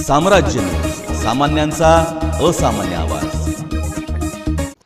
साम्राज्य सामान्यांचा असामान्य आवाज।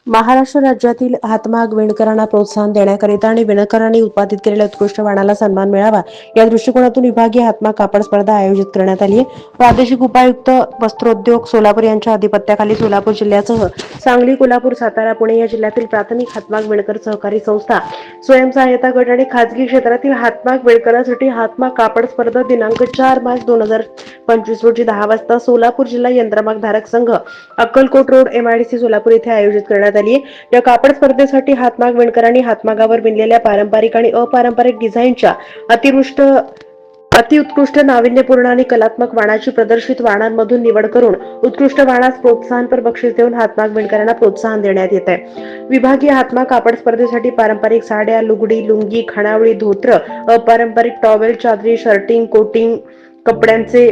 महाराष्ट्र राज्यातील हातमाग विणकरांना प्रोत्साहन देण्याकरिता आणि विणकरांनी उत्पादित केलेल्या उत्कृष्ट वाणाला सन्मान मिळावा या दृष्टिकोनातून विभागीय हातमाग कापड स्पर्धा आयोजित करण्यात आली आहे। प्रादेशिक उपायुक्त वस्त्रोद्योग सोलापूर यांच्या अधिपत्याखाली सोलापूर जिल्ह्यासह सांगली, कोल्हापूर, सातारा, पुणे या जिल्ह्यातील प्राथमिक हातमाग विणकर सहकारी संस्था, स्वयंसहायता गट आणि खाजगी क्षेत्रातील हातमाग विणकरांसाठी हातमाग कापड स्पर्धा दिनांक 4 मार्च 2025 रोजी 10 वाजता सोलापूर जिल्हा यंत्रमाग धारक संघ, अक्कलकोट रोड, MIDC सोलापूर येथे आयोजित करण्यात आली आहे। या कापड स्पर्धेसाठी हातमाग विणकरांनी हातमागावर विणलेल्या पारंपरिक आणि अपारंपरिक डिझाईनच्या अतिउत्कृष्ट, नाविन्यपूर्ण आणि कलात्मक वाणाची प्रदर्शित वाणांमधून निवड करून उत्कृष्ट वाणास प्रोत्साहनपर बक्षीस देऊन हातमाग विणकरांना प्रोत्साहन देण्यात येत आहे। विभागीय हातमाग कापड स्पर्धेसाठी पारंपरिक साड्या, लुगडी, लुंगी, खानावळी, धोत्र, अपारंपरिक टॉवेल, चादरी, शर्टिंग, कोटिंग कपड्यांचे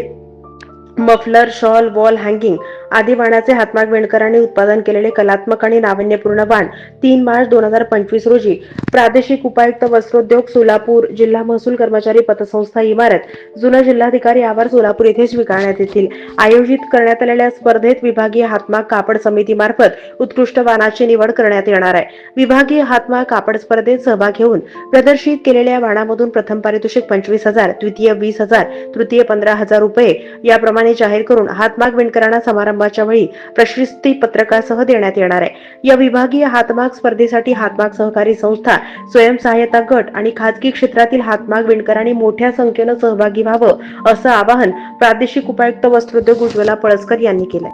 मफलर, शॉल, वॉल हँगिंग आदी वाणाचे हातमाग विणकरांनी उत्पादन केलेले कलात्मक आणि नाविन्यपूर्ण वाण 3 मार्च 2025 रोजी प्रादेशिक उपायुक्त वस्त्रोद्योग सोलापूर, जिल्हा महसूल कर्मचारी पतसंस्था इमारत, जुना जिल्हाधिकारी आवार सोलापूर येथे स्वीकारण्यात येतील। आयोजित करण्यात आलेल्या स्पर्धेत विभागीय हातमाग कापड समितीमार्फत उत्कृष्ट वाणाची निवड करण्यात येणार आहे। विभागीय हातमाग कापड स्पर्धेत सहभाग घेऊन प्रदर्शित केलेल्या वाणामधून प्रथम पारितोषिक 25,000, द्वितीय 20,000, तृतीय 15,000 रुपये याप्रमाणे जाहीर करून हातमाग विणकरांना समारंभाच्या वेळी प्रशस्ती पत्रकासह देण्यात येणार आहे। या विभागीय हातमाग स्पर्धेसाठी हातमाग सहकारी संस्था, स्वयंसहायता गट आणि खाजगी क्षेत्रातील हातमाग विणकरांनी मोठ्या संख्येने सहभागी व्हावं असं आवाहन प्रादेशिक उपायुक्त वस्त्रोद्योग उज्ज्वला पळसकर यांनी केलं।